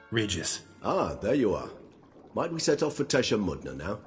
Regis. Ah, there you are. Might we set off for Tesha Mudna now?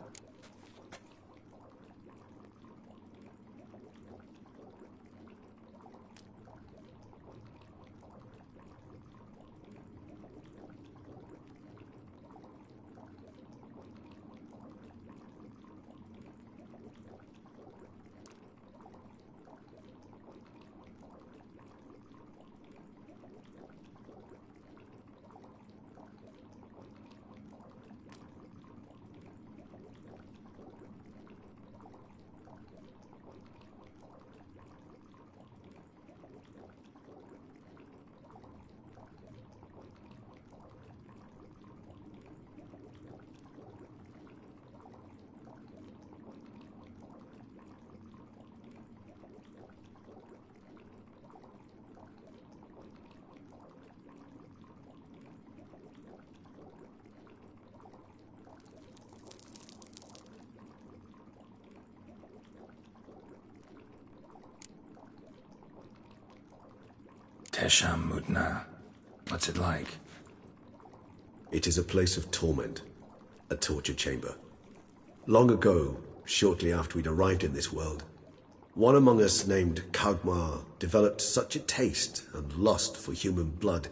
Tesha Mudna. What's it like? It is a place of torment, a torture chamber. Long ago, shortly after we'd arrived in this world, one among us named Kagmar developed such a taste and lust for human blood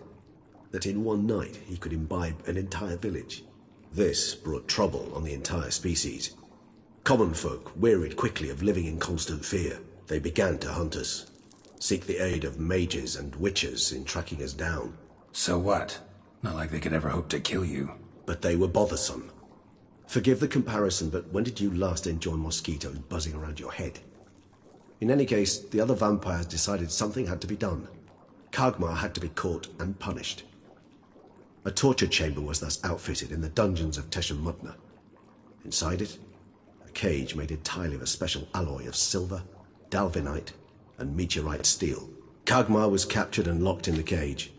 that in one night he could imbibe an entire village. This brought trouble on the entire species. Common folk wearied quickly of living in constant fear. They began to hunt us, seek the aid of mages and witchers in tracking us down. So what? Not like they could ever hope to kill you. But they were bothersome. Forgive the comparison, but when did you last enjoy mosquitoes buzzing around your head? In any case, the other vampires decided something had to be done. Kagmar had to be caught and punished. A torture chamber was thus outfitted in the dungeons of Tesha Mudna. Inside it, a cage made entirely of a special alloy of silver, dalvinite, and meteorite steel. Kagmar was captured and locked in the cage.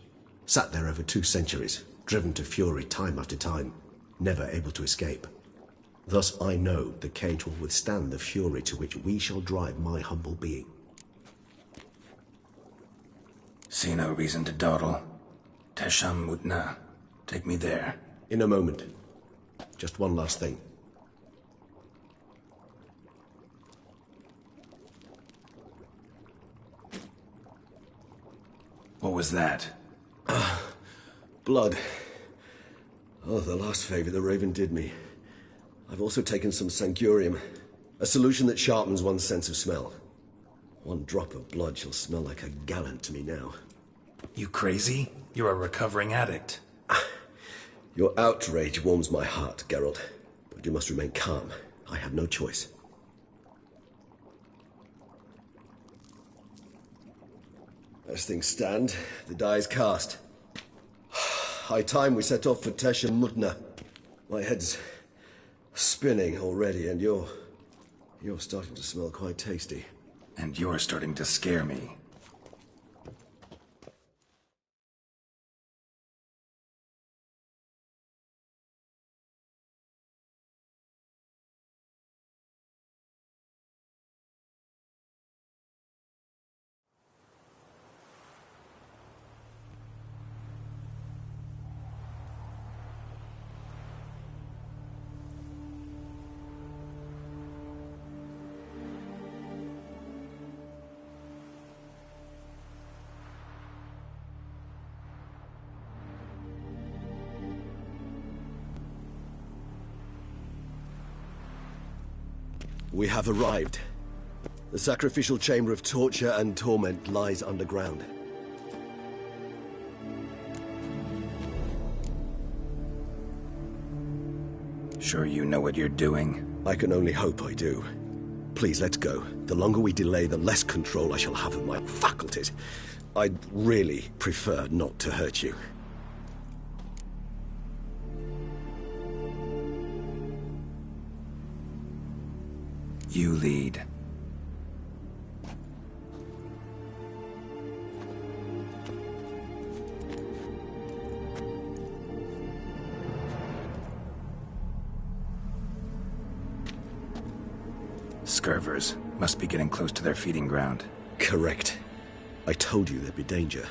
Sat there over 2 centuries, driven to fury time after time, never able to escape. Thus I know the cage will withstand the fury to which we shall drive my humble being. See no reason to dawdle. Tesha Mudna. Take me there. In a moment. Just one last thing. What was that? Blood. Oh, the last favor the Raven did me. I've also taken some Sangurium, a solution that sharpens one's sense of smell. 1 drop of blood shall smell like a gallon to me now. You crazy? You're a recovering addict. Your outrage warms my heart, Geralt. But you must remain calm. I have no choice. As things stand, the die is cast. High time we set off for Tesha Mudna. My head's spinning already, and you're starting to smell quite tasty. And you're starting to scare me. We have arrived. The sacrificial chamber of torture and torment lies underground. Sure you know what you're doing? I can only hope I do. Please, let's go. The longer we delay, the less control I shall have of my faculties. I'd really prefer not to hurt you. You lead. Scurvers must be getting close to their feeding ground. Correct. I told you there'd be danger.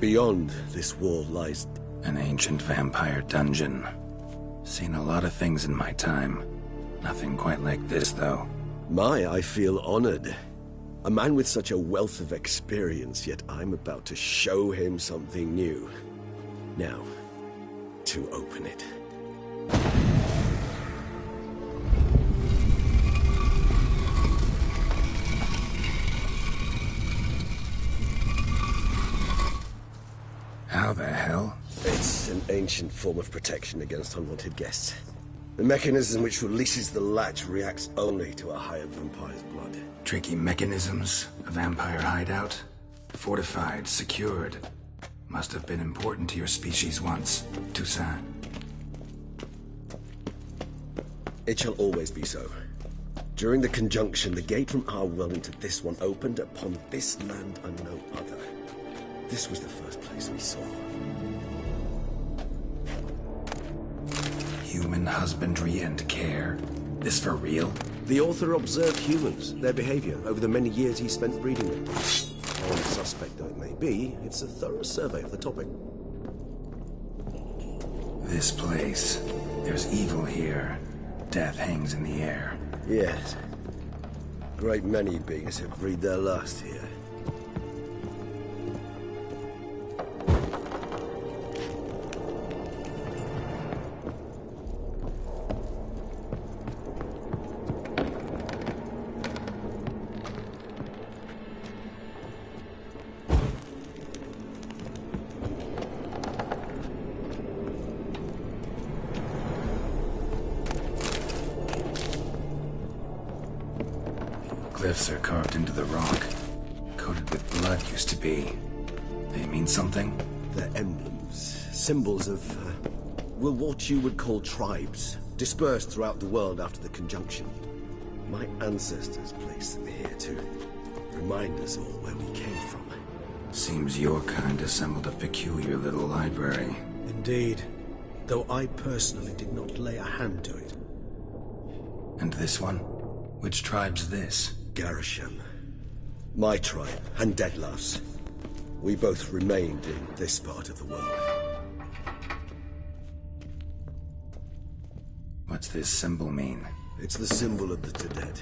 Beyond this wall lies... An ancient vampire dungeon. Seen a lot of things in my time. Nothing quite like this, though. I feel honored. A man with such a wealth of experience, yet I'm about to show him something new. Now, to open it. How the hell? It's an ancient form of protection against unwanted guests. The mechanism which releases the latch reacts only to a higher vampire's blood. Tricky mechanisms, a vampire hideout. Fortified, secured. Must have been important to your species once, Toussaint. It shall always be so. During the conjunction, the gate from our world into this one opened upon this land and no other. This was the first place we saw. Human husbandry and care. This for real? The author observed humans, their behavior, over the many years he spent breeding them. And suspect though it may be, it's a thorough survey of the topic. This place. There's evil here. Death hangs in the air. Yes. Great many beings have breathed their last here. Glyphs are carved into the rock. Coated with blood used to be. They mean something? They're emblems, symbols of, well, what you would call tribes, dispersed throughout the world after the conjunction. My ancestors placed them here to remind us all where we came from. Seems your kind assembled a peculiar little library. Indeed, though I personally did not lay a hand to it. And this one? Which tribe's this? Garisham. My tribe, and Deadlough's. We both remained in this part of the world. What's this symbol mean? It's the symbol of the Dead.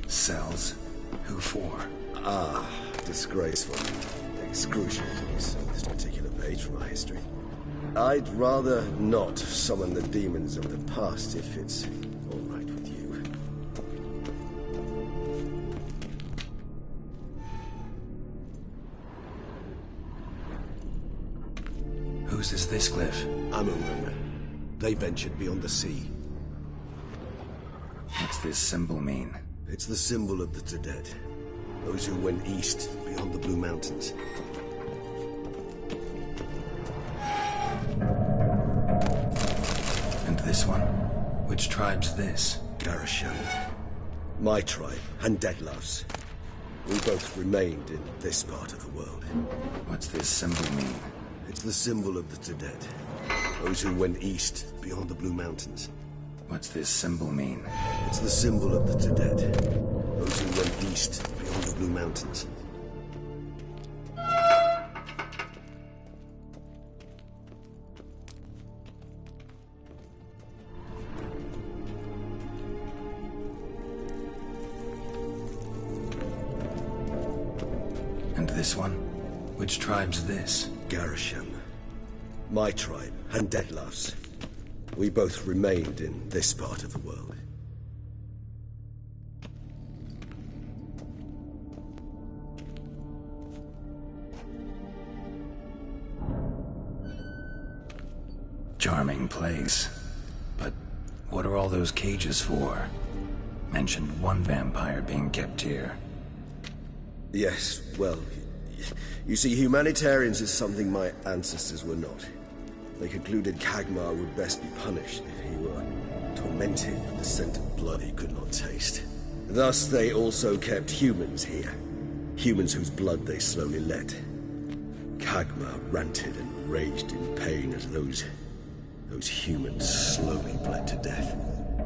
Cells? Who for? Ah, disgraceful. Excruciatingly so, this particular page from our history. I'd rather not summon the demons of the past if it's all right with you. Whose is this glyph? Amun. They ventured beyond the sea. What's this symbol mean? It's the symbol of the Dead. Those who went east beyond the Blue Mountains. And this one? Which tribe's this? Garisham. My tribe, and Deadlough's. We both remained in this part of the world. What's this symbol mean? It's the symbol of the Dead. Those who went east beyond the Blue Mountains. What's this symbol mean? It's the symbol of the Dead. Those who went east beyond the Blue Mountains. And this one? Which tribe's this? Garisham. My tribe, and Deadlough's. We both remained in this part of the world. Charming place. But what are all those cages for? Mentioned one vampire being kept here. Yes, well, you see, humanitarians is something my ancestors were not. They concluded Kagmar would best be punished if he were tormented with the scent of blood he could not taste. Thus, they also kept humans here. Humans whose blood they slowly let. Kagmar ranted and raged in pain as those humans slowly bled to death.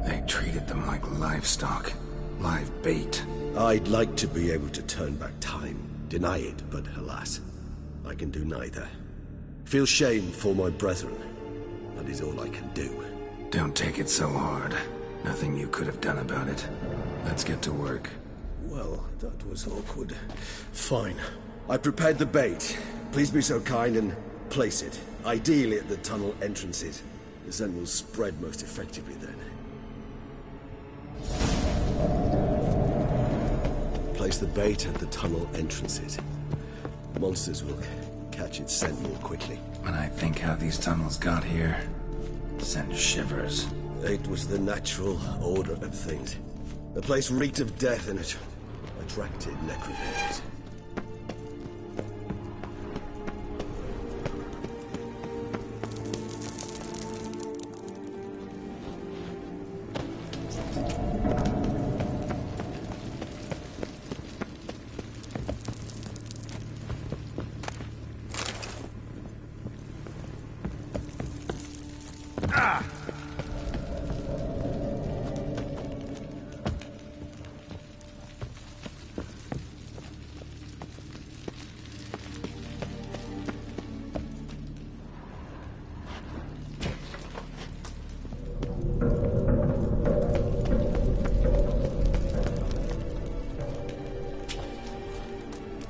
They treated them like livestock. Live bait. I'd like to be able to turn back time, deny it, but alas, I can do neither. Feel shame for my brethren. That is all I can do. Don't take it so hard. Nothing you could have done about it. Let's get to work. Well, that was awkward. Fine. I prepared the bait. Please be so kind and place it. Ideally at the tunnel entrances. The scent will spread most effectively then. Place the bait at the tunnel entrances. Monsters will catch its scent more quickly. When I think how these tunnels got here, send shivers. It was the natural order of things. The place reeked of death and it attracted necrophilies.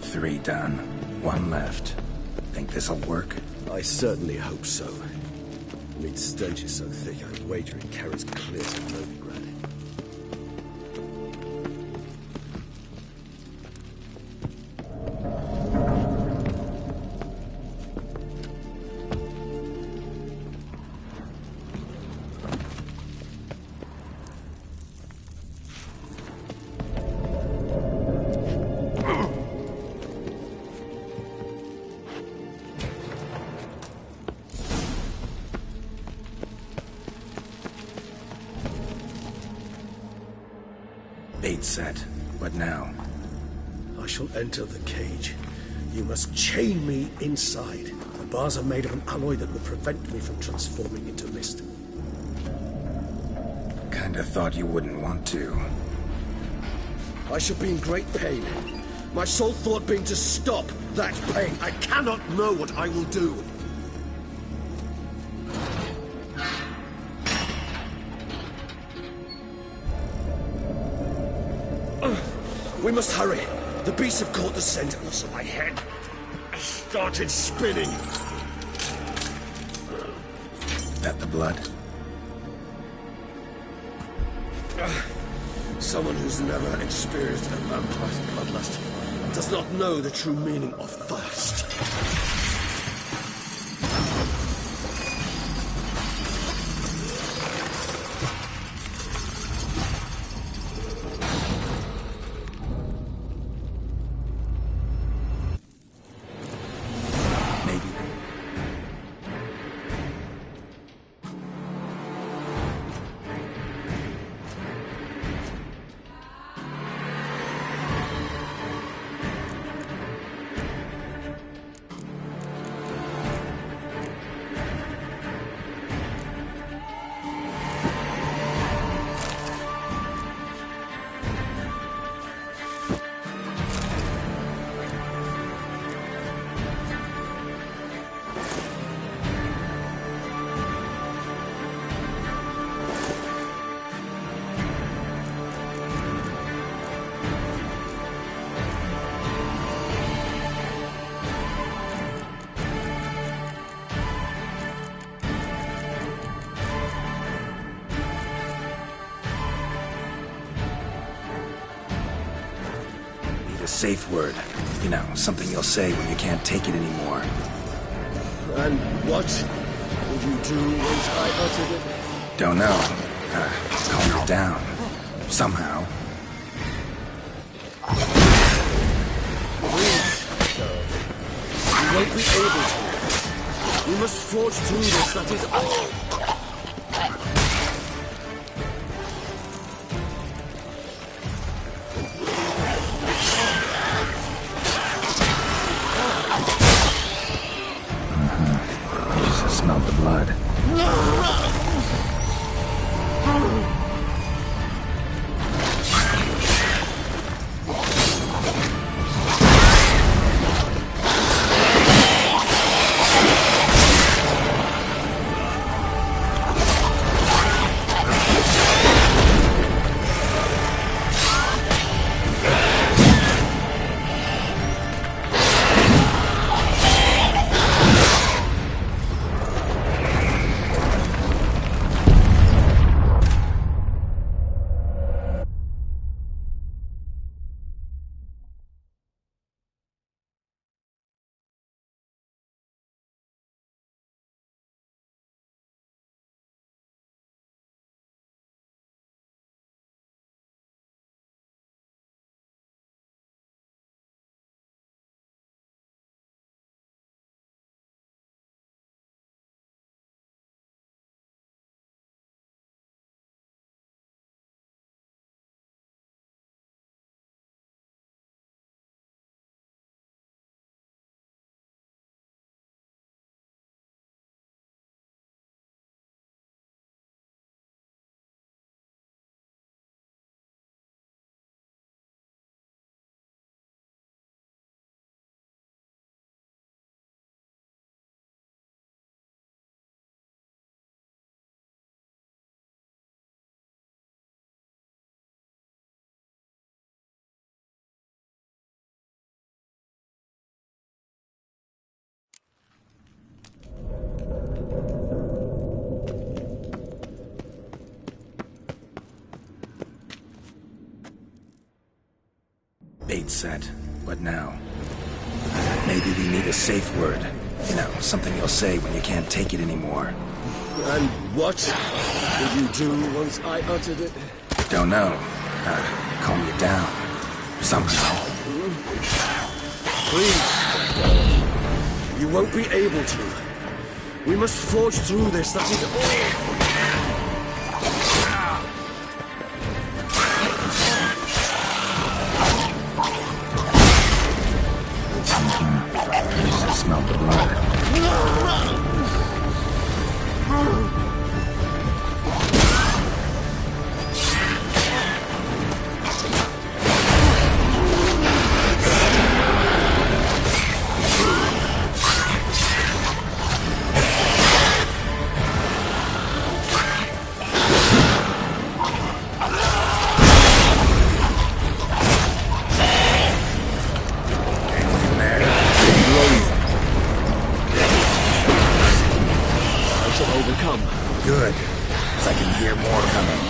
Three done. One left. Think this'll work? I certainly hope so. The meat stench is so thick, I wager it carries clear to Novigrad. Bait set. What now? I shall enter the cage. You must chain me inside. The bars are made of an alloy that will prevent me from transforming into mist. Kinda thought you wouldn't want to. I shall be in great pain. My sole thought being to stop that pain. I cannot know what I will do. We must hurry. The beasts have caught the scent and also my head. I started spinning. That the blood? Someone who's never experienced a vampire's bloodlust does not know the true meaning of thirst. Safe word. You know, something you'll say when you can't take it anymore. And what would you do once I uttered it? Don't know. Calm it down. Somehow. You won't be able to. We must forge through this, that is all. Smell the blood. Bait set. What now? Maybe we need a safe word. You know, something you'll say when you can't take it anymore. And what did you do once I uttered it? Don't know. Calm you down. Somehow. Please. You won't be able to. We must forge through this, that is all. Smell the blood. Good, 'cause I can hear more coming.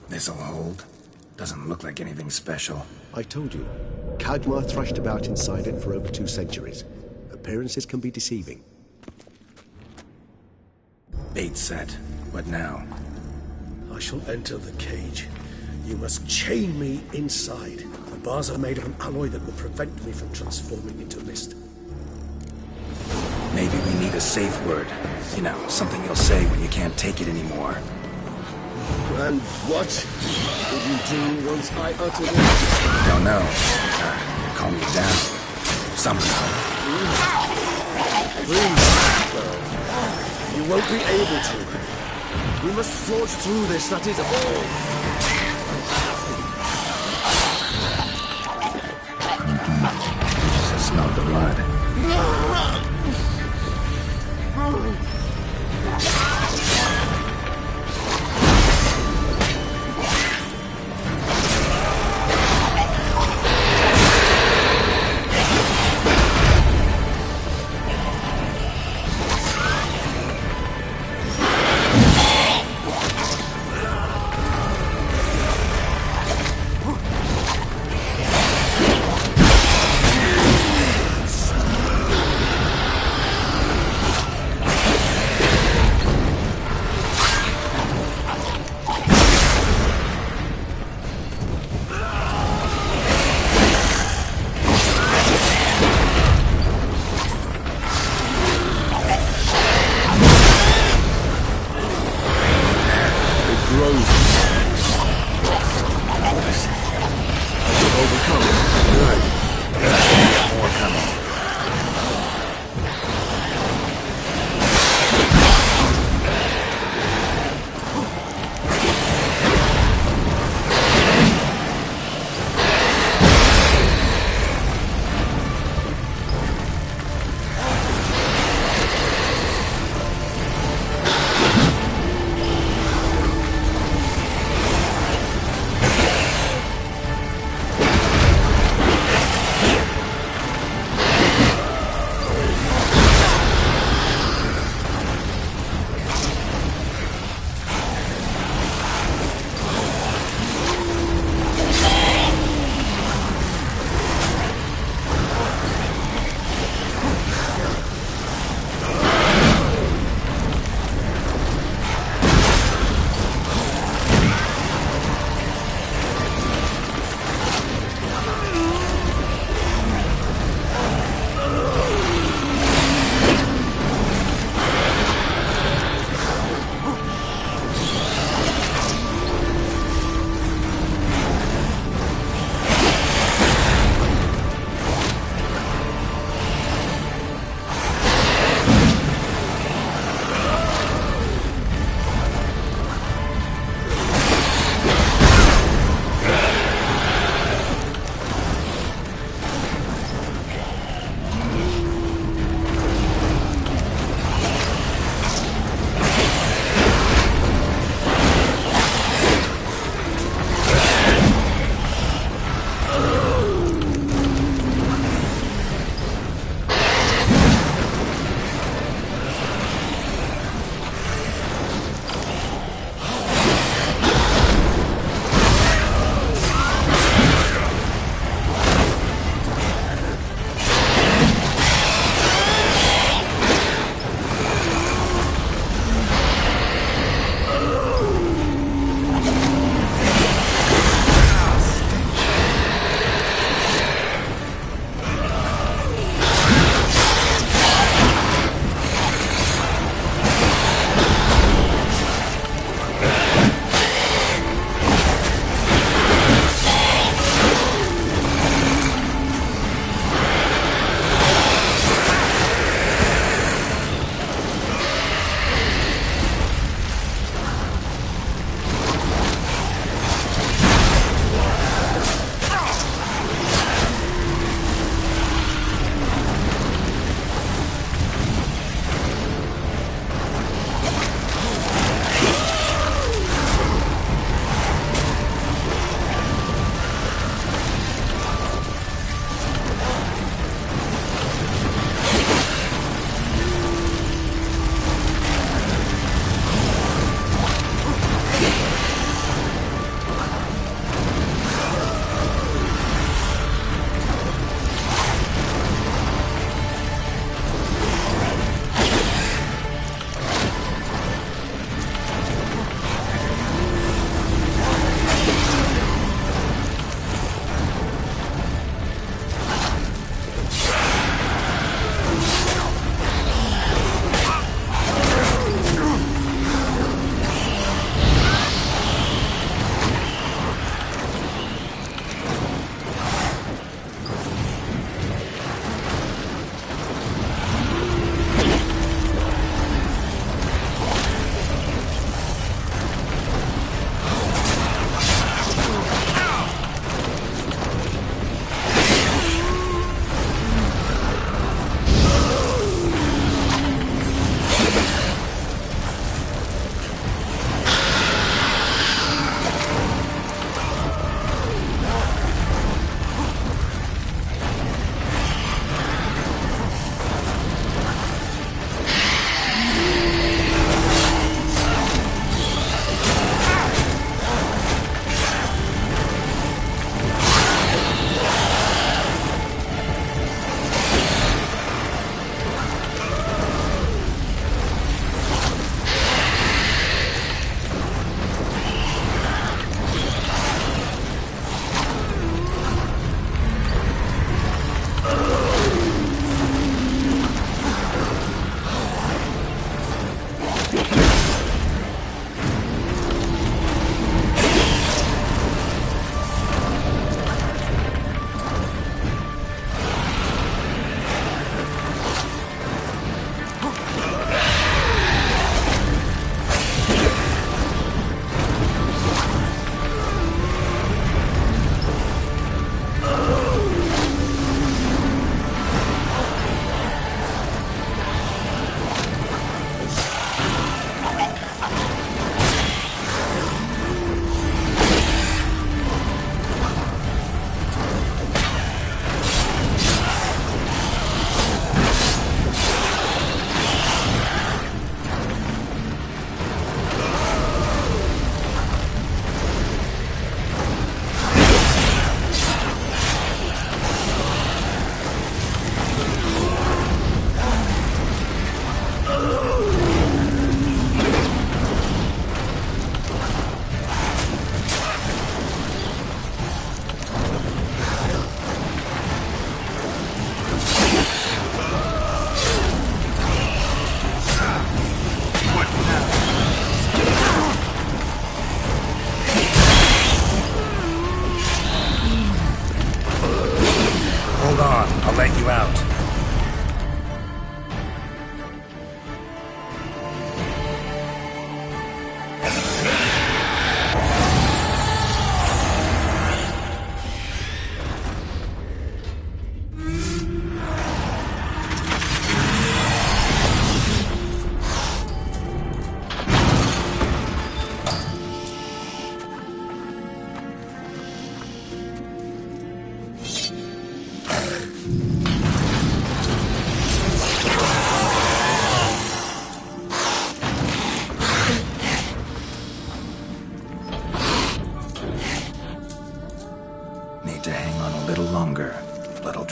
This'll hold. Doesn't look like anything special. I told you. Kagmar thrashed about inside it for over 2 centuries. Appearances can be deceiving. Bait set. What now? I shall enter the cage. You must chain me inside. The bars are made of an alloy that will prevent me from transforming into mist. Maybe we need a safe word. You know, something you'll say when you can't take it anymore. And what did you do once I uttered it? Don't know. Calm you down. Somehow. Please. You won't be able to. We must forge through this, that is all. Smell the blood. those overcome. Good. More coming.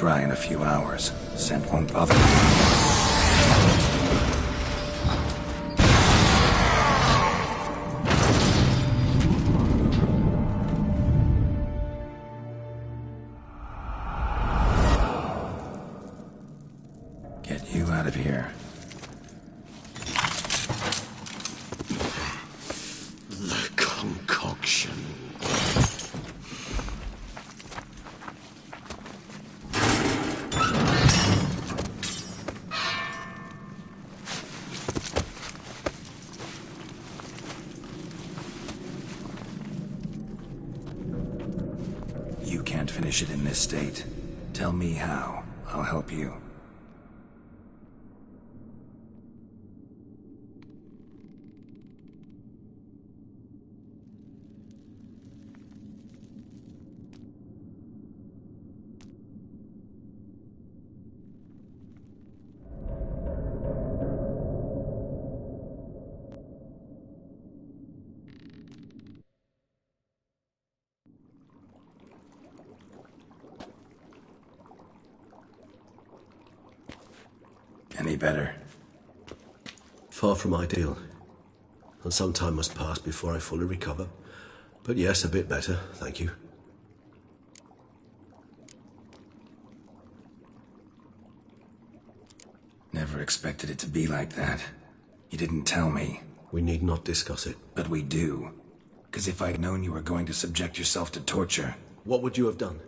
dry in a few hours. Scent won't bother me. Get you out of here. The concoction. You can't finish it in this state. Tell me how. I'll help you. Any better? Far from ideal. And some time must pass before I fully recover. But yes, a bit better, thank you. Never expected it to be like that. You didn't tell me. We need not discuss it. But we do. Because if I'd known you were going to subject yourself to torture... What would you have done?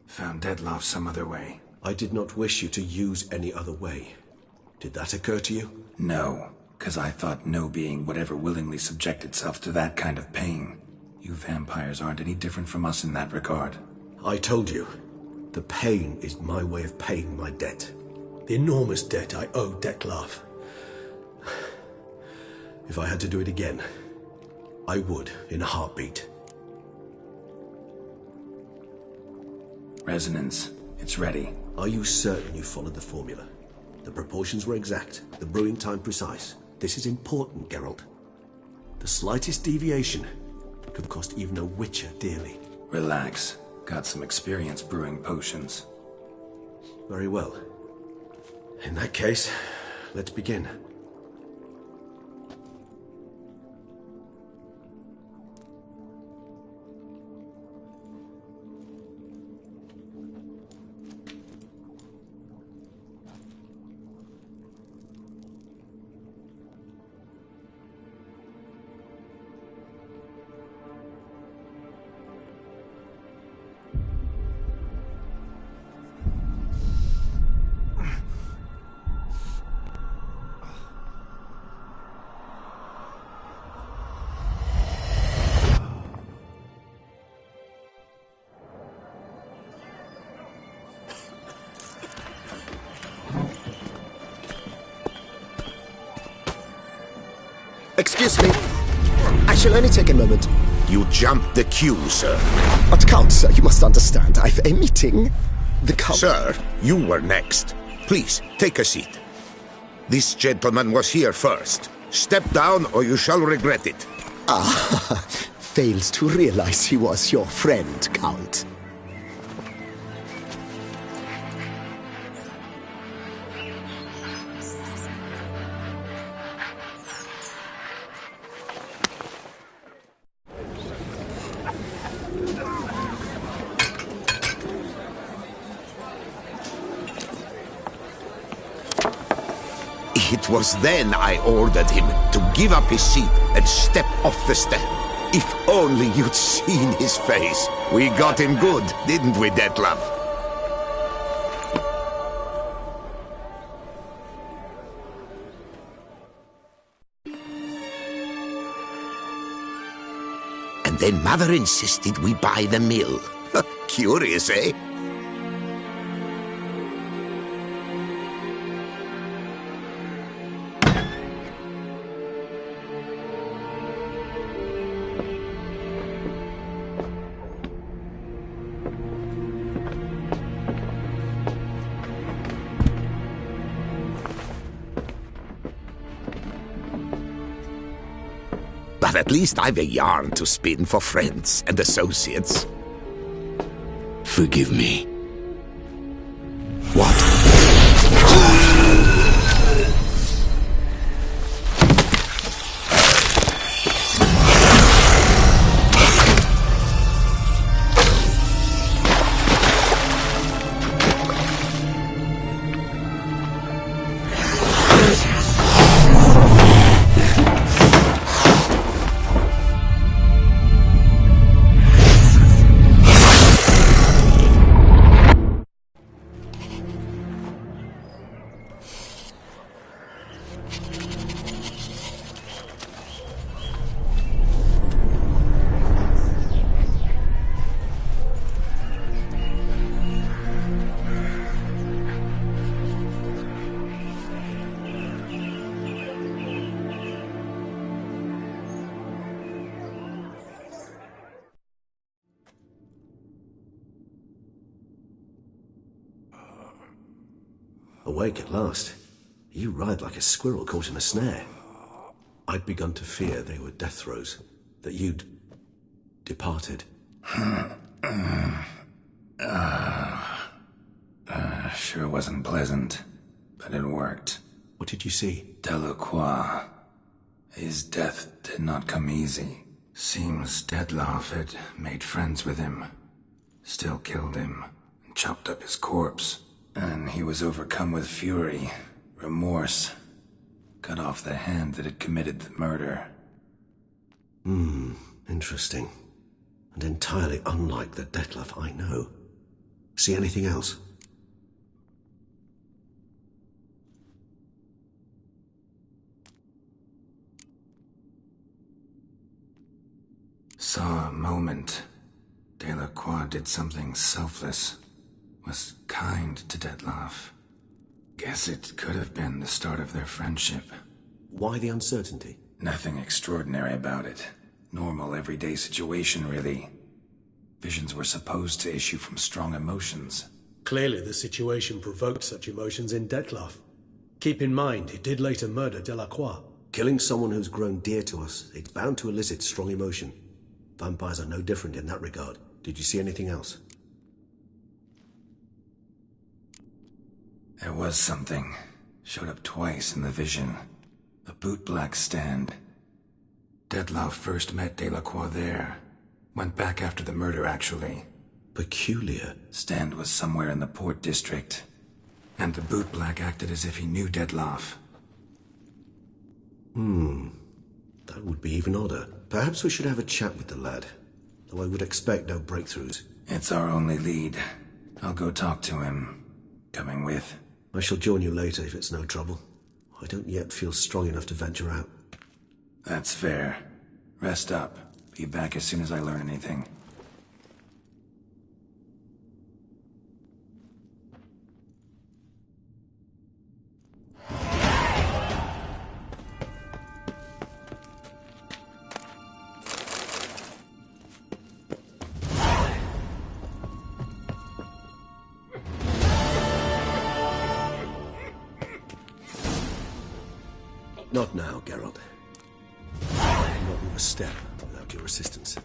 Found Dettlaff some other way. I did not wish you to use any other way. Did that occur to you? No, because I thought no being would ever willingly subject itself to that kind of pain. You vampires aren't any different from us in that regard. I told you. The pain is my way of paying my debt. The enormous debt I owe Dettlaff. If I had to do it again, I would, in a heartbeat. Resonance. It's ready. Are you certain you followed the formula? The proportions were exact, the brewing time precise. This is important, Geralt. The slightest deviation could cost even a witcher dearly. Relax. Got some experience brewing potions. Very well. In that case, let's begin. Excuse me. I shall only take a moment. You jumped the queue, sir. But Count, sir, you must understand. I've a meeting. The Count... Sir, you were next. Please, take a seat. This gentleman was here first. Step down or you shall regret it. Ah, fails to realize he was your friend, Count. It was then I ordered him to give up his seat and step off the stand. If only you'd seen his face. We got him good, didn't we, Dettlaff? And then Mother insisted we buy the mill. Curious, eh? But at least I've a yarn to spin for friends and associates. Forgive me. awake at last. You ride like a squirrel caught in a snare. I'd begun to fear they were death throes, that you'd departed. Sure wasn't pleasant, but it worked. What did you see? Delacroix. His death did not come easy. Seems Dettlaff had made friends with him, still killed him, and chopped up his corpse. And he was overcome with fury, remorse, cut off the hand that had committed the murder. Interesting. And entirely unlike the Dettlaff I know. See anything else? Saw a moment. Delacroix did something selfless. Was kind to Dettlaff. Guess it could have been the start of their friendship. Why the uncertainty? Nothing extraordinary about it. Normal, everyday situation, really. Visions were supposed to issue from strong emotions. Clearly the situation provoked such emotions in Dettlaff. Keep in mind, he did later murder Delacroix. Killing someone who's grown dear to us, it's bound to elicit strong emotion. Vampires are no different in that regard. Did you see anything else? There was something. Showed up twice in the vision. A bootblack stand. Dettlaff first met Delacroix there. Went back after the murder, actually. Peculiar. Stand was somewhere in the Port District. And the bootblack acted as if he knew Dettlaff. That would be even odder. Perhaps we should have a chat with the lad. Though I would expect no breakthroughs. It's our only lead. I'll go talk to him. Coming with? I shall join you later if it's no trouble. I don't yet feel strong enough to venture out. That's fair. Rest up. Be back as soon as I learn anything. Not now, Geralt. I cannot move a step without your assistance.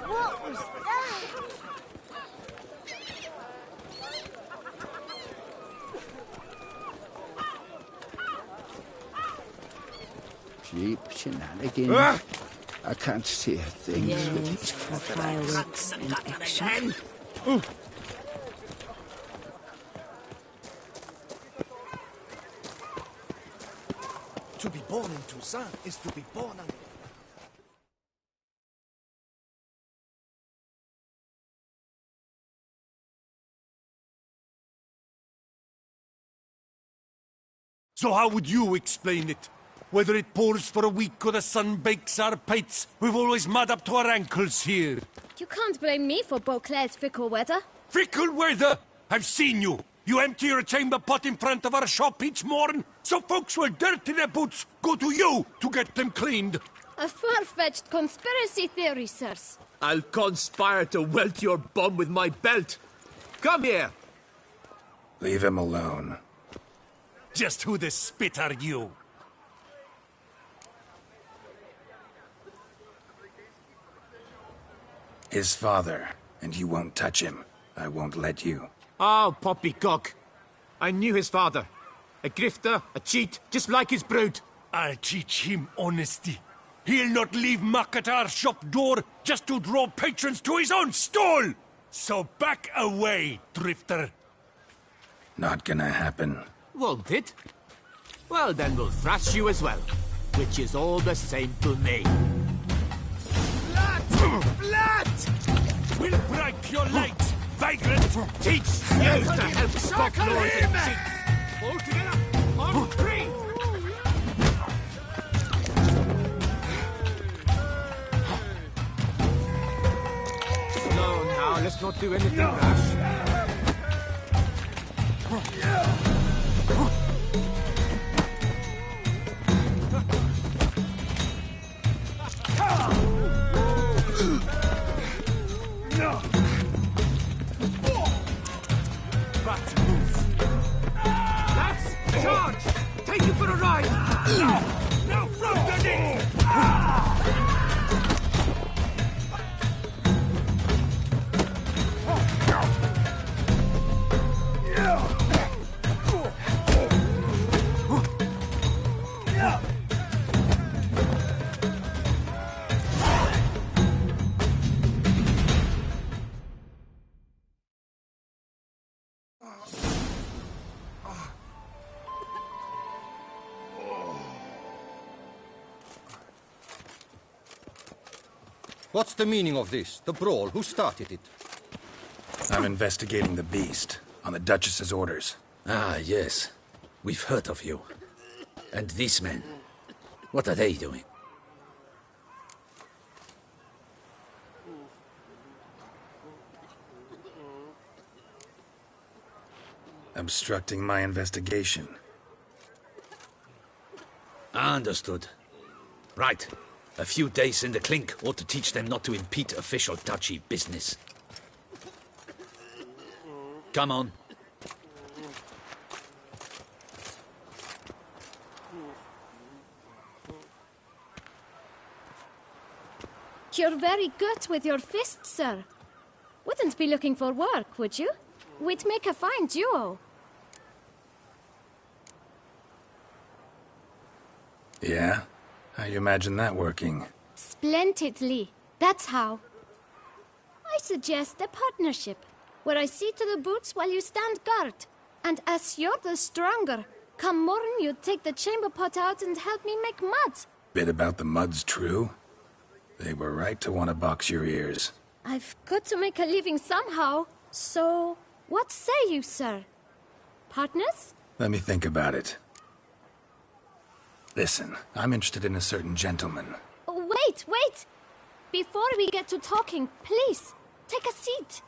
What was that? Cheap shenanigans. I can't see a thing. Yes, for fireworks and action. To be born in Toussaint is to be born on... So how would you explain it? Whether it pours for a week or the sun bakes our pates, we've always mud up to our ankles here. You can't blame me for Beauclair's fickle weather. Fickle weather! I've seen you! You empty your chamber pot in front of our shop each morn, so folks will dirty their boots, go to you to get them cleaned. A far-fetched conspiracy theory, sirs. I'll conspire to welt your bum with my belt. Come here. Leave him alone. Just who the spit are you? His father, and you won't touch him. I won't let you. Oh, poppycock. I knew his father. A grifter, a cheat, just like his brood. I'll teach him honesty. He'll not leave muck at our shop door just to draw patrons to his own stall! So back away, drifter. Not gonna happen. Won't it? Well, then we'll thrash you as well. Which is all the same to me. Blood! Blood! We'll break your legs, vagrant! Teach you to help stop noise and cheats! All together, on three! Slow now, let's not do anything rash. Lads, charge! Take you for a ride! Now from the knee! What's the meaning of this? The brawl? Who started it? I'm investigating the beast, on the Duchess's orders. Ah, yes. We've heard of you. And these men, what are they doing? Obstructing my investigation. Understood. Right. A few days in the clink ought to teach them not to impede official duchy business. Come on. You're very good with your fists, sir. Wouldn't be looking for work, would you? We'd make a fine duo. Yeah? How you imagine that working? Splendidly. That's how. I suggest a partnership, where I see to the boots while you stand guard. And as you're the stronger, come morn you take the chamber pot out and help me make mud. Bit about the mud's true? They were right to want to box your ears. I've got to make a living somehow, so what say you, sir? Partners? Let me think about it. Listen, I'm interested in a certain gentleman. Wait! Before we get to talking, please, take a seat.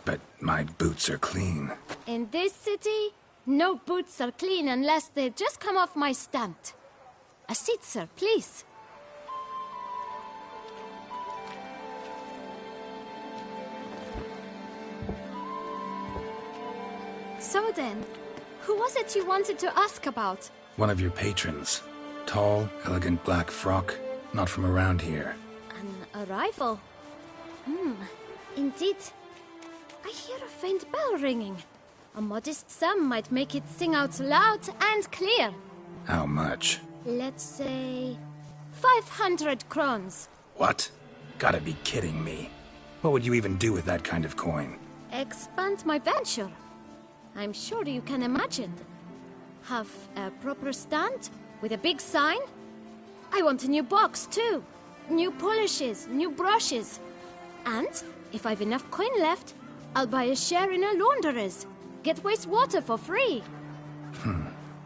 But my boots are clean. In this city, no boots are clean unless they just come off my stand. A seat, sir, please. So then, who was it you wanted to ask about? One of your patrons. Tall, elegant black frock. Not from around here. An arrival? Indeed. I hear a faint bell ringing. A modest sum might make it sing out loud and clear. How much? Let's say 500 crowns. What? Gotta be kidding me. What would you even do with that kind of coin? Expand my venture. I'm sure you can imagine. Have a proper stand with a big sign. I want a new box too. New polishes, new brushes. And if I've enough coin left, I'll buy a share in a launderer's. Get wastewater for free.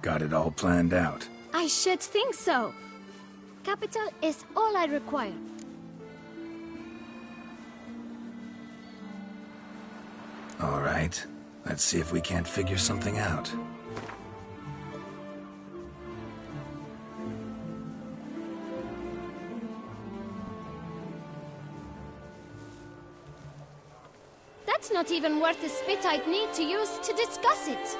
Got it all planned out. I should think so. Capital is all I require. All right. Let's see if we can't figure something out. That's not even worth the spit I'd need to use to discuss it.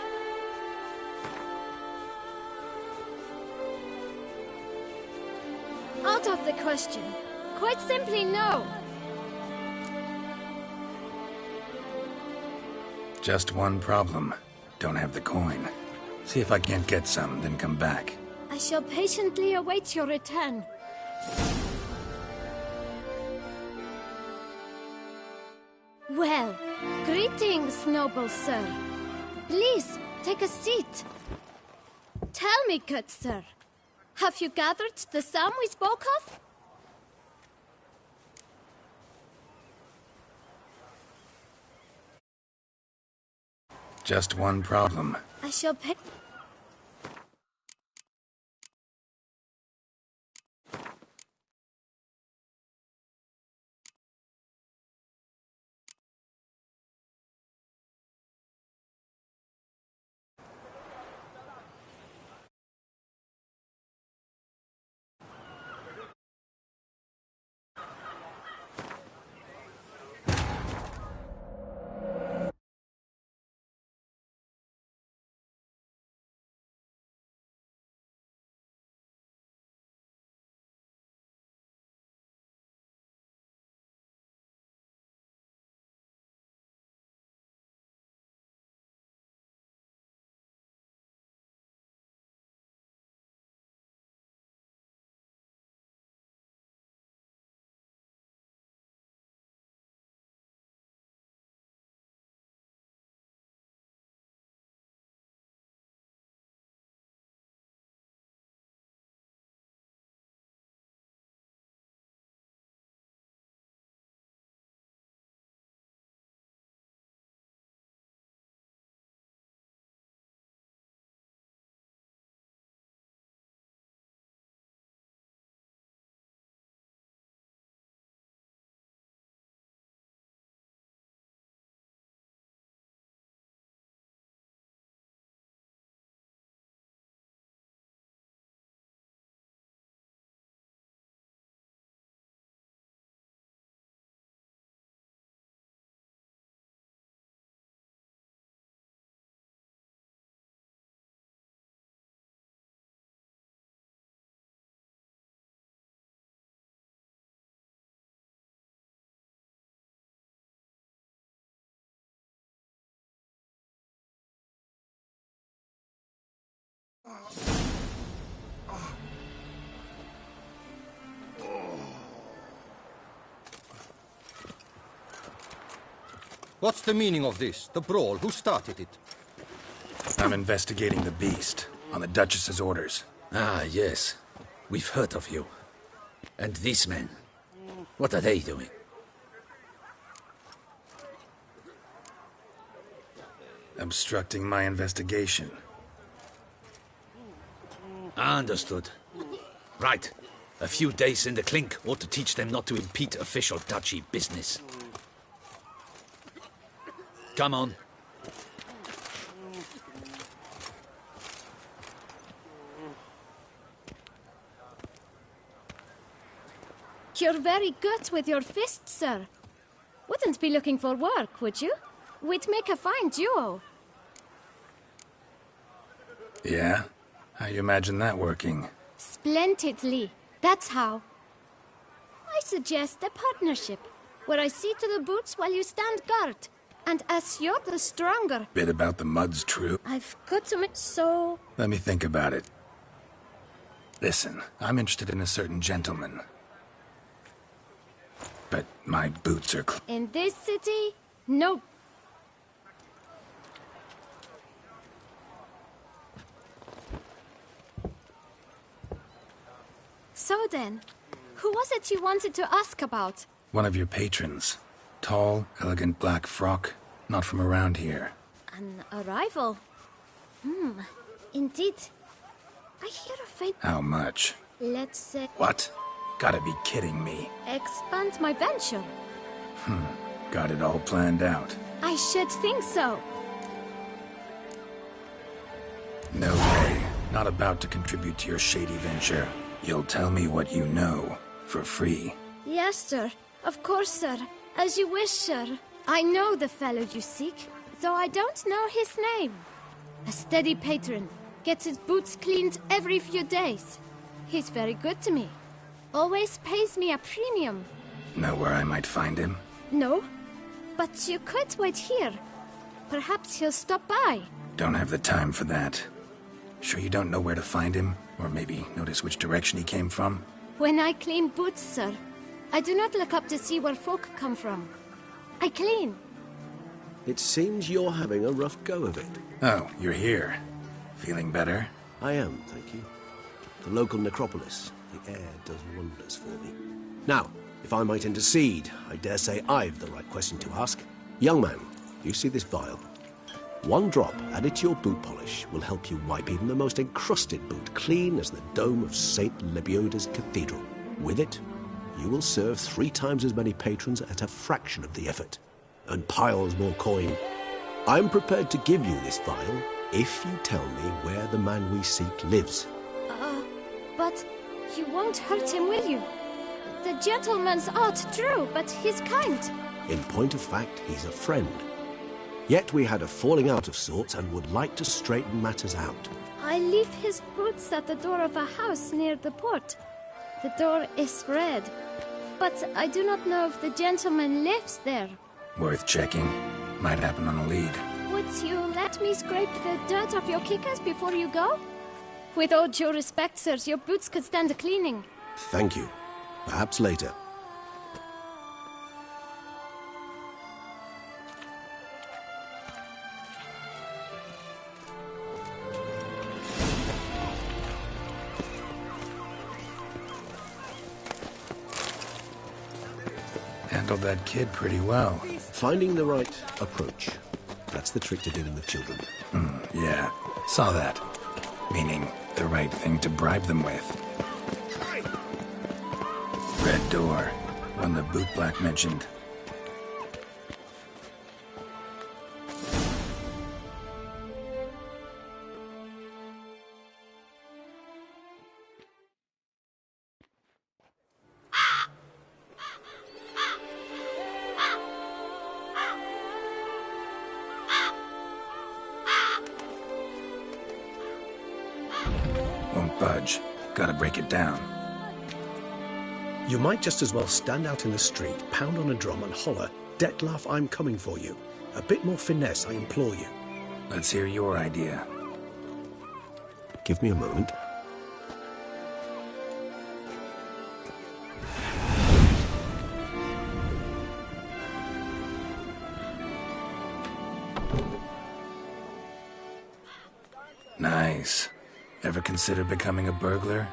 Out of the question. Quite simply, no. Just one problem. Don't have the coin. See if I can't get some, then come back. I shall patiently await your return. Well, greetings, noble sir. Please, take a seat. Tell me, good sir, have you gathered the sum we spoke of? Just one problem. I shall pay... What's the meaning of this? The brawl? Who started it? I'm investigating the beast, on the Duchess's orders. Ah, yes. We've heard of you. And these men, what are they doing? Obstructing my investigation. Understood. Right. A few days in the clink ought to teach them not to impede official duchy business. Come on. You're very good with your fists, sir. Wouldn't be looking for work, would you? We'd make a fine duo. Yeah? How you imagine that working? Splendidly. That's how. I suggest a partnership, where I see to the boots while you stand guard. And as you're the stronger... Bit about the mud's true. I've got to make so... Let me think about it. Listen, I'm interested in a certain gentleman. But my boots are In this city, no. So then, who was it you wanted to ask about? one of your patrons. Tall, elegant black frock. Not from around here. An arrival? Indeed. I hear a faint... How much? Let's say... What? Gotta be kidding me. Expand my venture. Got it all planned out. I should think so. No way. Not about to contribute to your shady venture. You'll tell me what you know, for free. Yes, sir. Of course, sir. As you wish, sir. I know the fellow you seek, though I don't know his name. A steady patron. Gets his boots cleaned every few days. He's very good to me. Always pays me a premium. Know where I might find him? No, but you could wait here. Perhaps he'll stop by. Don't have the time for that. Sure you don't know where to find him? Or maybe notice which direction he came from? When I clean boots, sir, I do not look up to see where folk come from. I clean. It seems you're having a rough go of it. Oh, you're here. Feeling better? I am, thank you. The local necropolis. The air does wonders for me. Now, if I might intercede, I dare say I've the right question to ask. Young man, you see this vial? One drop added to your boot polish will help you wipe even the most encrusted boot clean as the dome of St. Lebioda's cathedral. With it, you will serve 3 times as many patrons at a fraction of the effort, and piles more coin. I'm prepared to give you this vial if you tell me where the man we seek lives. But you won't hurt him, will you? The gentleman's art true, but he's kind. In point of fact, he's a friend. Yet we had a falling out of sorts and would like to straighten matters out. I leave his boots at the door of a house near the port. The door is red, but I do not know if the gentleman lives there. Worth checking. Might happen on a lead. Would you let me scrape the dirt off your kickers before you go? With all due respect, sirs, your boots could stand a cleaning. Thank you. Perhaps later. Handled that kid pretty well. Finding the right approach. That's the trick to dealing with children. Yeah, saw that. Meaning, the right thing to bribe them with. Red door. One the bootblack mentioned. Won't budge. Gotta break it down. You might just as well stand out in the street, pound on a drum and holler, "Detlef, I'm coming for you." A bit more finesse, I implore you. Let's hear your idea. Give me a moment. Nice. Ever consider becoming a burglar?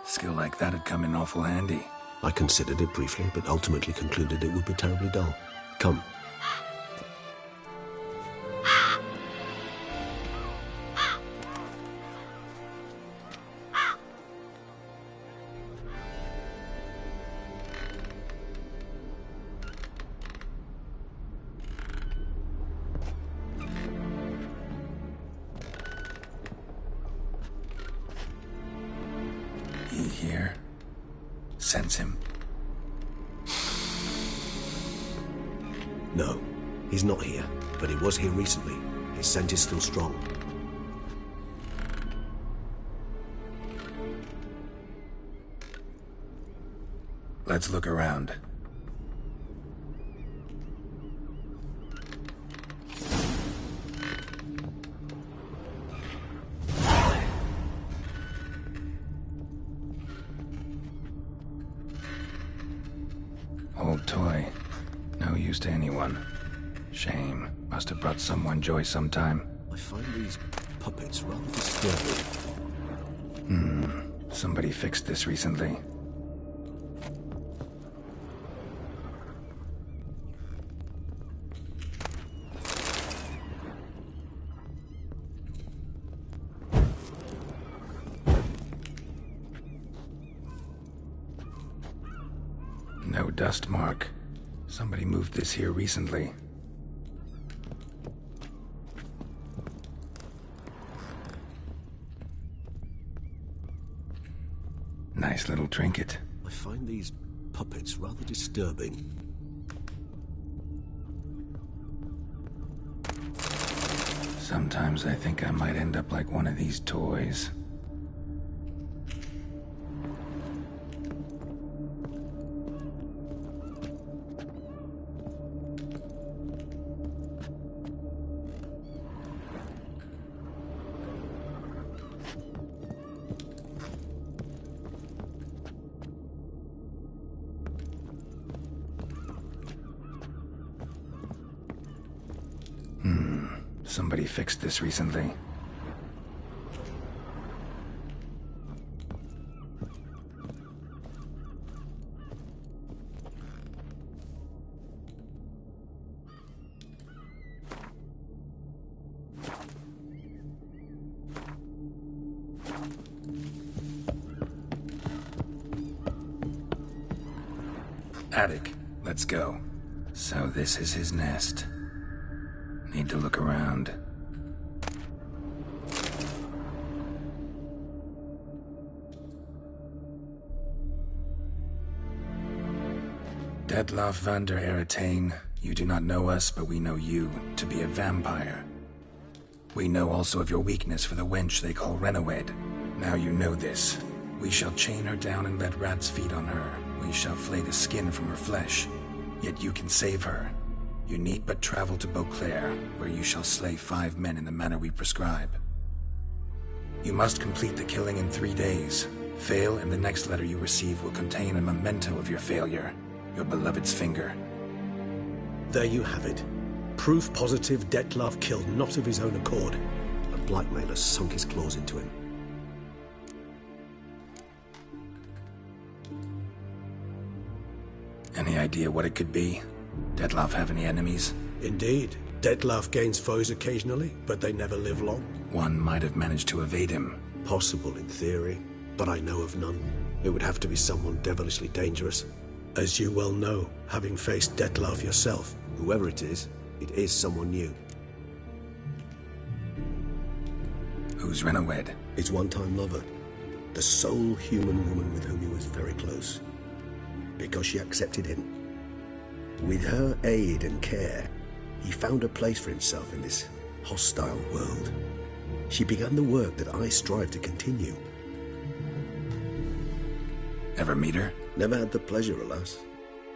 Skill like that'd come in awful handy. I considered it briefly, but ultimately concluded it would be terribly dull. Come. He here? Sense him? No, he's not here, but he was here recently. His scent is still strong. Let's look around. Old toy. No use to anyone. Shame. Must have brought someone joy sometime. I find these puppets rather disturbing. Somebody fixed this recently. No dust mark. Somebody moved this here recently. Nice little trinket. I find these puppets rather disturbing. Sometimes I think I might end up like one of these toys. Somebody fixed this recently. Attic, let's go. So this is his nest. Need to look around. Detlaff van der Eretain, you do not know us, but we know you to be a vampire. We know also of your weakness for the wench they call Renawed. Now you know this. We shall chain her down and let rats feed on her. We shall flay the skin from her flesh. Yet you can save her. You need but travel to Beauclair, where you shall slay 5 men in the manner we prescribe. You must complete the killing in 3 days. Fail, and the next letter you receive will contain a memento of your failure. Your beloved's finger. There you have it. Proof positive Detlaff killed not of his own accord. A blackmailer sunk his claws into him. Any idea what it could be? Detlaff have any enemies? Indeed. Detlaff gains foes occasionally, but they never live long. One might have managed to evade him. Possible in theory, but I know of none. It would have to be someone devilishly dangerous. As you well know, having faced Detlaff yourself. Whoever it is someone new. Who's Renawed? His one-time lover. The sole human woman with whom he was very close. Because she accepted him. With her aid and care, he found a place for himself in this hostile world. She began the work that I strive to continue. Ever meet her? Never had the pleasure, alas.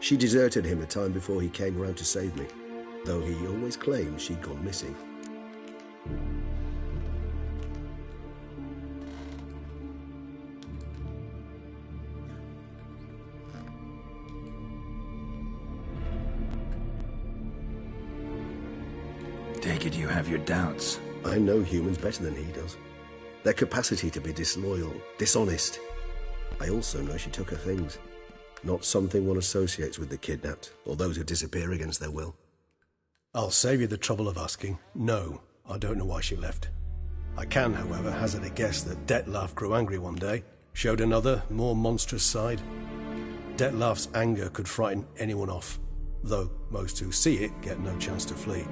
She deserted him a time before he came around to save me, though he always claimed she'd gone missing. Take it you have your doubts. I know humans better than he does. Their capacity to be disloyal, dishonest. I also know she took her things. Not something one associates with the kidnapped, or those who disappear against their will. I'll save you the trouble of asking. No, I don't know why she left. I can, however, hazard a guess that Detlaff grew angry one day, showed another, more monstrous side. Detlaff's anger could frighten anyone off, though most who see it get no chance to flee.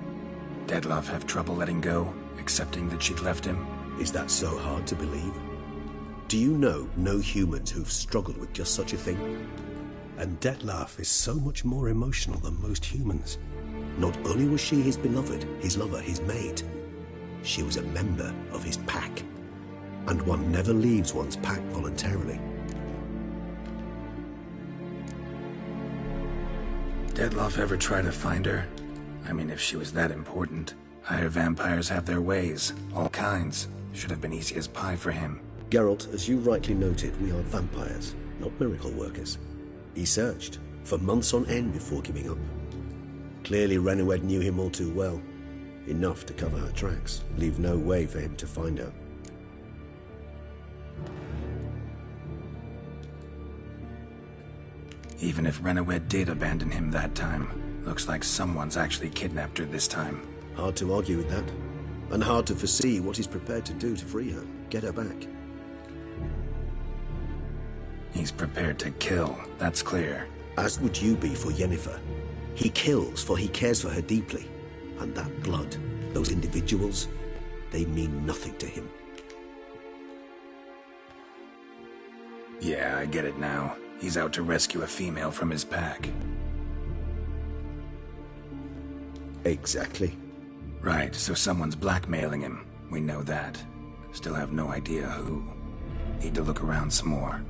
Detlaff have trouble letting go, accepting that she'd left him? Is that so hard to believe? Do you know no humans who've struggled with just such a thing? And Detlaff is so much more emotional than most humans. Not only was she his beloved, his lover, his mate, she was a member of his pack. And one never leaves one's pack voluntarily. Detlaff ever try to find her? I mean, if she was that important. Higher vampires have their ways, all kinds. Should have been easy as pie for him. Geralt, as you rightly noted, we are vampires, not miracle workers. He searched, for months on end before giving up. Clearly Renawed knew him all too well. Enough to cover her tracks, leave no way for him to find her. Even if Renawed did abandon him that time, looks like someone's actually kidnapped her this time. Hard to argue with that. And hard to foresee what he's prepared to do to free her, get her back. He's prepared to kill, that's clear. As would you be for Yennefer. He kills, for he cares for her deeply. And that blood, those individuals, they mean nothing to him. Yeah, I get it now. He's out to rescue a female from his pack. Exactly. Right, so someone's blackmailing him. We know that. Still have no idea who. Need to look around some more.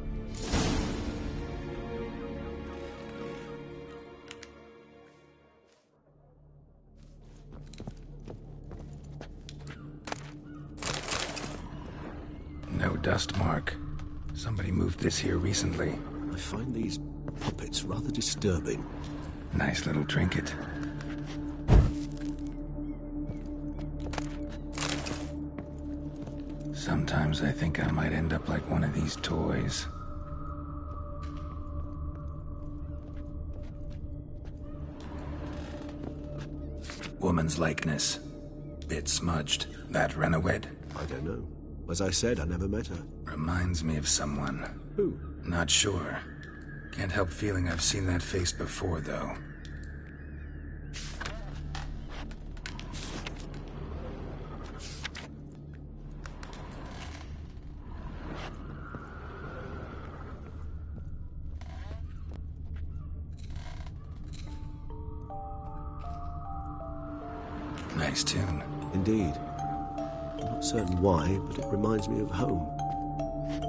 No dust mark. Somebody moved this here recently. I find these puppets rather disturbing. Nice little trinket. Sometimes I think I might end up like one of these toys. Woman's likeness. Bit smudged. That Renowed? I don't know. As I said, I never met her. Reminds me of someone. Who? Not sure. Can't help feeling I've seen that face before, though. Nice tune. Indeed. I'm not certain why, but it reminds me of home.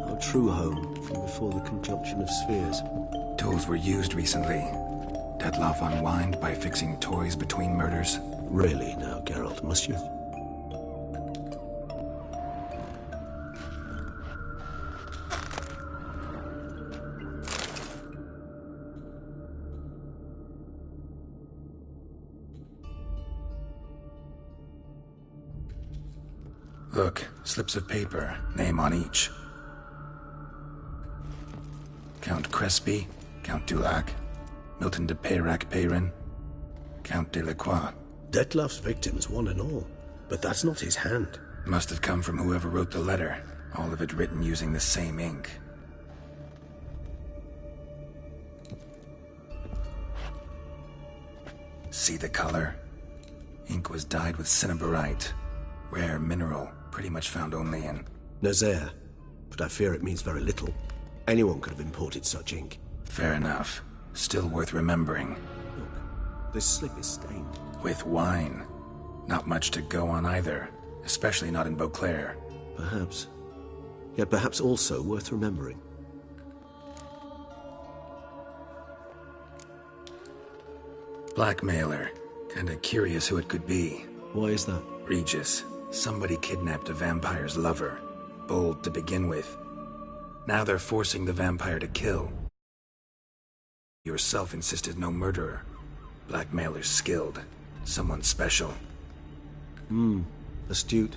Our true home from before the conjunction of spheres. Tools were used recently. Dettlaff unwind by fixing toys between murders. Really now, Geralt, must you? Look, slips of paper, name on each. Count Crespi, Count Dulac, Milton de Peyrac-Peyrin, Count Delacroix. Dettlaff's victims, one and all. But that's not his hand. Must have come from whoever wrote the letter. All of it written using the same ink. See the color? Ink was dyed with cinnabarite. Rare mineral, pretty much found only in... Nazaire. But I fear it means very little. Anyone could have imported such ink. Fair enough. Still worth remembering. Look, this slip is stained. With wine. Not much to go on either. Especially not in Beauclair. Perhaps. Yet perhaps also worth remembering. Blackmailer. Kinda curious who it could be. Why is that? Regis. Somebody kidnapped a vampire's lover. Bold to begin with. Now they're forcing the vampire to kill. Yourself insisted no murderer. Blackmailer's skilled. Someone special. Astute.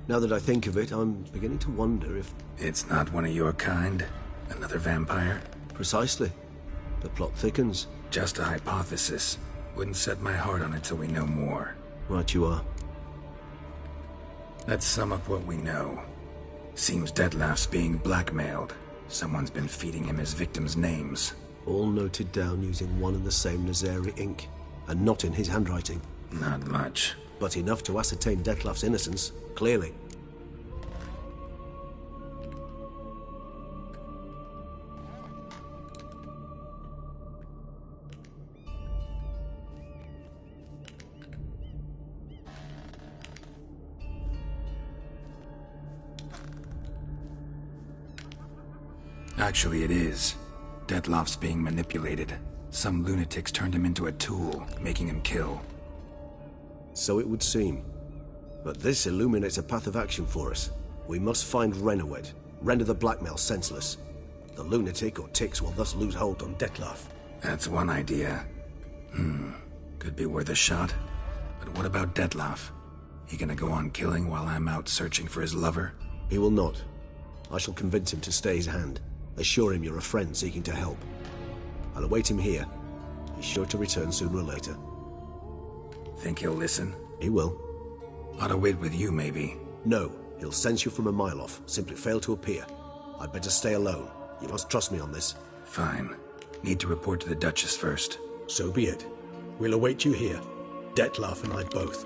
Now that I think of it, I'm beginning to wonder if... It's not one of your kind? Another vampire? Precisely. The plot thickens. Just a hypothesis. Wouldn't set my heart on it till we know more. Right you are. Let's sum up what we know. Seems Dettlaff's being blackmailed. Someone's been feeding him his victims' names. All noted down using one and the same Nazari ink, and not in his handwriting. Not much. But enough to ascertain Dettlaff's innocence, clearly. Actually, it is. Dettlaff's being manipulated. Some lunatics turned him into a tool, making him kill. So it would seem. But this illuminates a path of action for us. We must find Renowed, render the blackmail senseless. The lunatic or ticks will thus lose hold on Dettlaff. That's one idea. Could be worth a shot. But what about Dettlaff? He gonna go on killing while I'm out searching for his lover? He will not. I shall convince him to stay his hand. Assure him you're a friend seeking to help. I'll await him here. He's sure to return sooner or later. Think he'll listen? He will. Ought to wait with you, maybe. No, he'll sense you from a mile off. Simply fail to appear. I'd better stay alone. You must trust me on this. Fine. Need to report to the Duchess first. So be it. We'll await you here. Dettlaff and I both.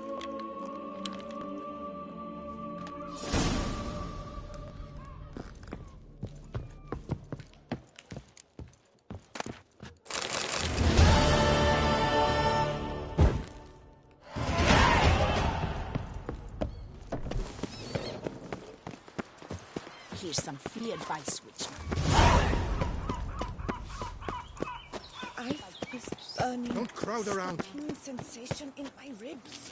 fearsome, feared by switchmen. I felt this burning, Don't crowd around. stinging sensation in my ribs.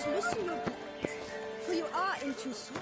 Loosen your belts, for you are in too soon.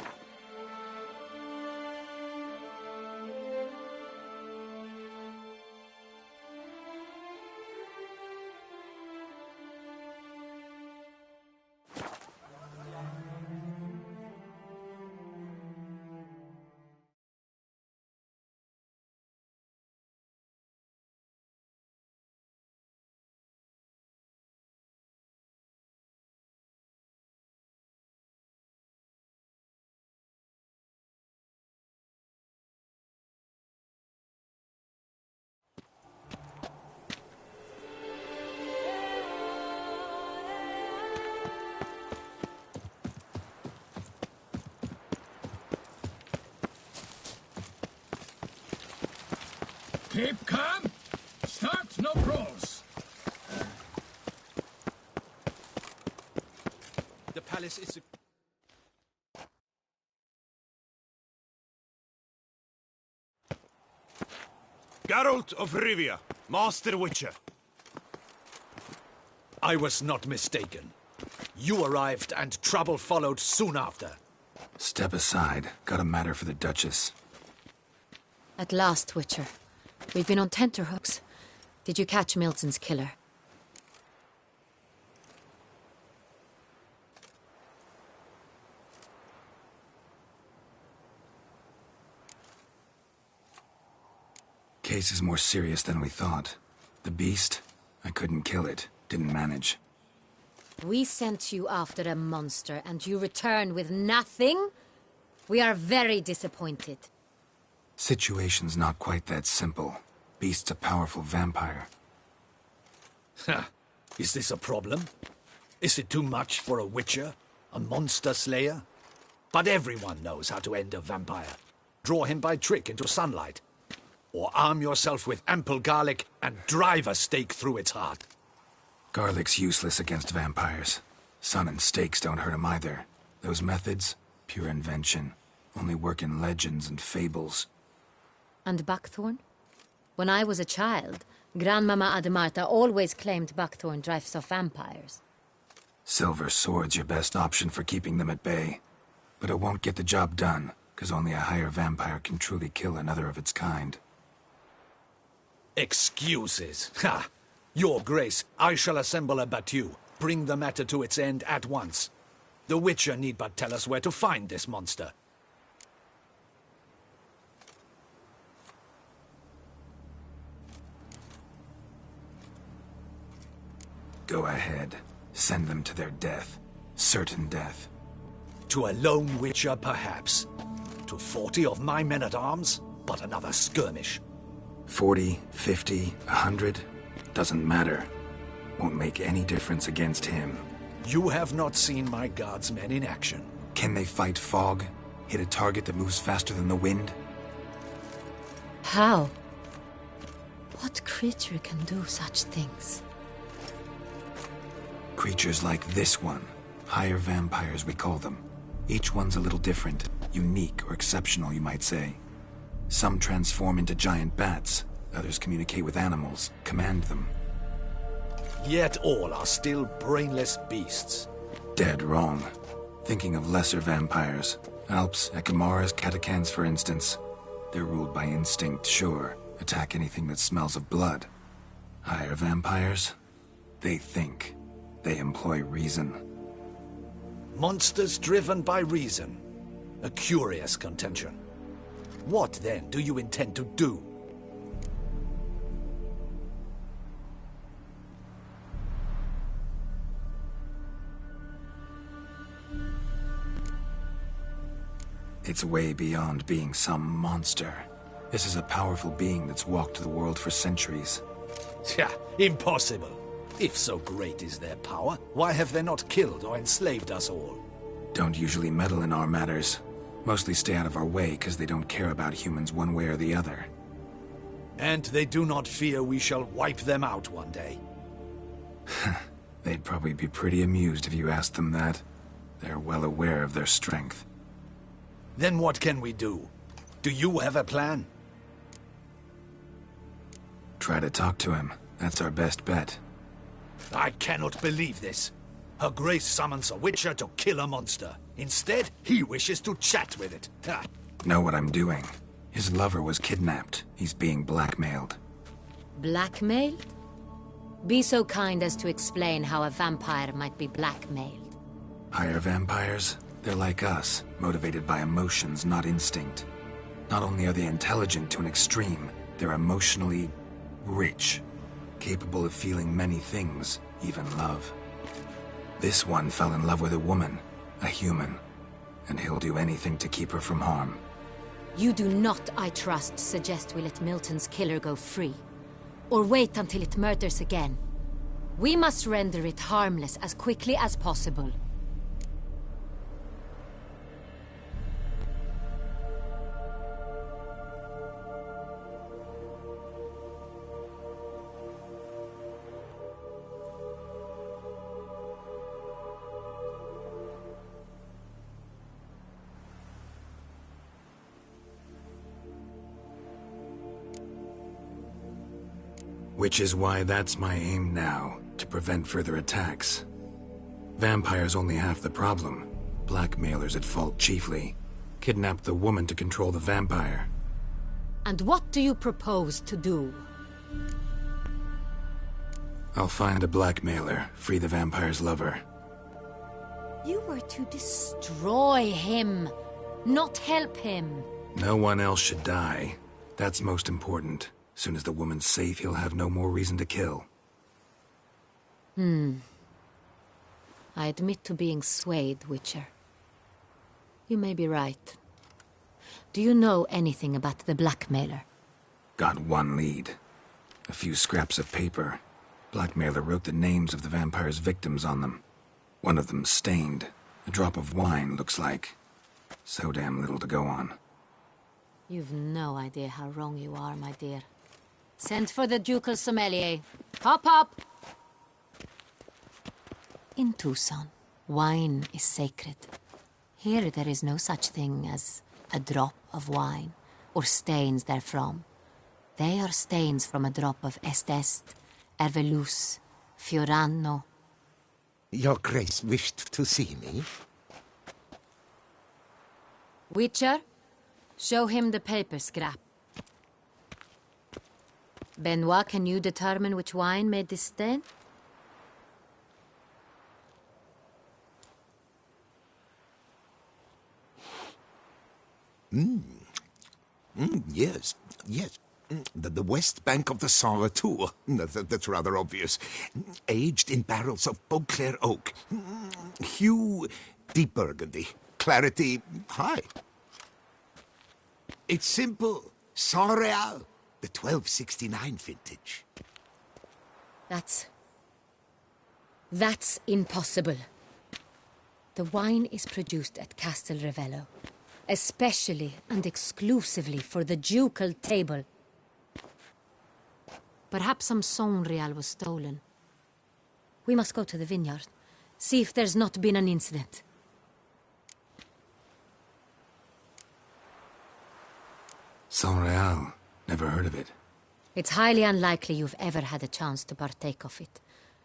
Keep calm. Start no brawls. The palace is... Geralt of Rivia, Master Witcher. I was not mistaken. You arrived and trouble followed soon after. Step aside. Got a matter for the Duchess. At last, Witcher. We've been on tenterhooks. Did you catch Milton's killer? Case is more serious than we thought. The beast, I couldn't kill it. Didn't manage. We sent you after a monster, and you return with nothing? We are very disappointed. Situation's not quite that simple. Beast's a powerful vampire. Ha! Is this a problem? Is it too much for a witcher? A monster slayer? But everyone knows how to end a vampire. Draw him by trick into sunlight. Or arm yourself with ample garlic and drive a stake through its heart. Garlic's useless against vampires. Sun and stakes don't hurt him either. Those methods, pure invention. Only work in legends and fables. And buckthorn? When I was a child, Grandmama Ademarta always claimed buckthorn drives off vampires. Silver sword's your best option for keeping them at bay. But it won't get the job done, because only a higher vampire can truly kill another of its kind. Excuses. Ha! Your Grace, I shall assemble a battue. Bring the matter to its end at once. The Witcher need but tell us where to find this monster. Go ahead. Send them to their death. Certain death. To a lone Witcher, perhaps. To 40 of my men-at-arms, but another skirmish. 40, 50, 100, doesn't matter. Won't make any difference against him. You have not seen my guardsmen in action. Can they fight fog? Hit a target that moves faster than the wind? How? What creature can do such things? Creatures like this one. Higher vampires, we call them. Each one's a little different. Unique or exceptional, you might say. Some transform into giant bats. Others communicate with animals, command them. Yet all are still brainless beasts. Dead wrong. Thinking of lesser vampires. Alps, Ekamaras, Catacans, for instance. They're ruled by instinct, sure. Attack anything that smells of blood. Higher vampires? They think. They employ reason. Monsters driven by reason. A curious contention. What, then, do you intend to do? It's way beyond being some monster. This is a powerful being that's walked the world for centuries. Yeah, impossible. If so great is their power, why have they not killed or enslaved us all? Don't usually meddle in our matters. Mostly stay out of our way because they don't care about humans one way or the other. And they do not fear we shall wipe them out one day. They'd probably be pretty amused if you asked them that. They're well aware of their strength. Then what can we do? Do you have a plan? Try to talk to him. That's our best bet. I cannot believe this. Her Grace summons a witcher to kill a monster. Instead, he wishes to chat with it. Ha. Know what I'm doing. His lover was kidnapped. He's being blackmailed. Blackmailed? Be so kind as to explain how a vampire might be blackmailed. Higher vampires? They're like us, motivated by emotions, not instinct. Not only are they intelligent to an extreme, they're emotionally rich, capable of feeling many things, even love. This one fell in love with a woman, a human, and he'll do anything to keep her from harm. You do not, I trust, suggest we let Milton's killer go free, or wait until it murders again. We must render it harmless as quickly as possible. Which is why that's my aim now, to prevent further attacks. Vampires only half the problem. Blackmailers at fault chiefly. Kidnapped the woman to control the vampire. And what do you propose to do? I'll find a blackmailer, free the vampire's lover. You were to destroy him, not help him. No one else should die. That's most important. Soon as the woman's safe, he'll have no more reason to kill. I admit to being swayed, Witcher. You may be right. Do you know anything about the blackmailer? Got one lead. A few scraps of paper. Blackmailer wrote the names of the vampire's victims on them. One of them stained. A drop of wine, looks like. So damn little to go on. You've no idea how wrong you are, my dear. Send for the ducal sommelier. Hop, hop! In Tucson, wine is sacred. Here there is no such thing as a drop of wine, or stains therefrom. They are stains from a drop of Est, Ervelus, Fiorano. Your Grace wished to see me? Witcher, show him the paper scrap. Benoit, can you determine which wine made this stain? Yes. The west bank of the Sarre Tour. That's rather obvious. Aged in barrels of Beauclair oak. Hue, deep burgundy. Clarity, high. It's simple. Saint-Réal, the 1269 vintage. That's impossible. The wine is produced at Castel Ravello, especially and exclusively for the ducal table. Perhaps some Saint-Réal was stolen. We must go to the vineyard, see if there's not been an incident. Saint-Réal. Never heard of it. It's highly unlikely you've ever had a chance to partake of it.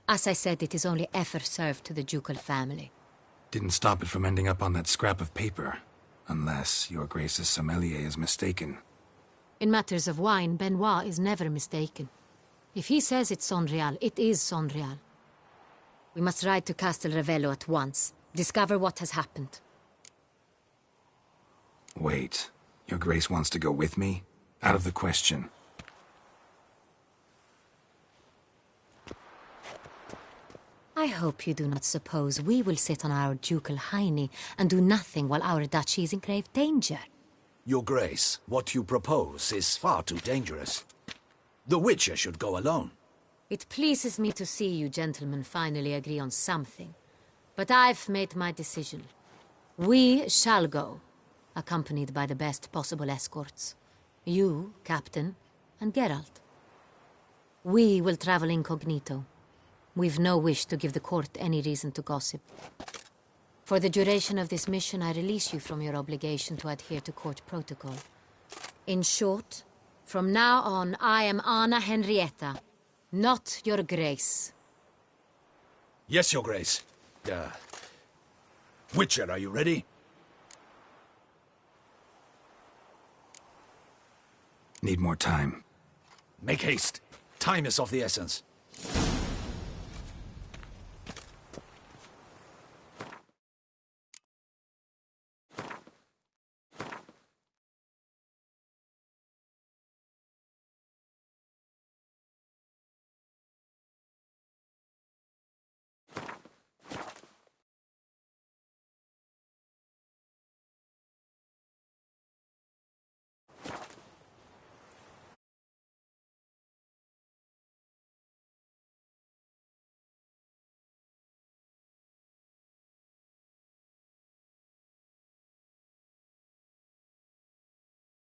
As I said, it is only ever served to the ducal family. Didn't stop it from ending up on that scrap of paper. Unless your Grace's sommelier is mistaken. In matters of wine, Benoit is never mistaken. If he says it's Saint-Réal, it is Saint-Réal. We must ride to Castel Ravello at once. Discover what has happened. Wait. Your Grace wants to go with me? Out of the question. I hope you do not suppose we will sit on our ducal hiney and do nothing while our duchy is in grave danger. Your Grace, what you propose is far too dangerous. The Witcher should go alone. It pleases me to see you gentlemen finally agree on something. But I've made my decision. We shall go, accompanied by the best possible escorts. You, Captain, and Geralt. We will travel incognito. We've no wish to give the court any reason to gossip. For the duration of this mission, I release you from your obligation to adhere to court protocol. In short, from now on, I am Anna Henrietta, not your Grace. Yes, Your Grace. Witcher, are you ready? Need more time. Make haste. Time is of the essence.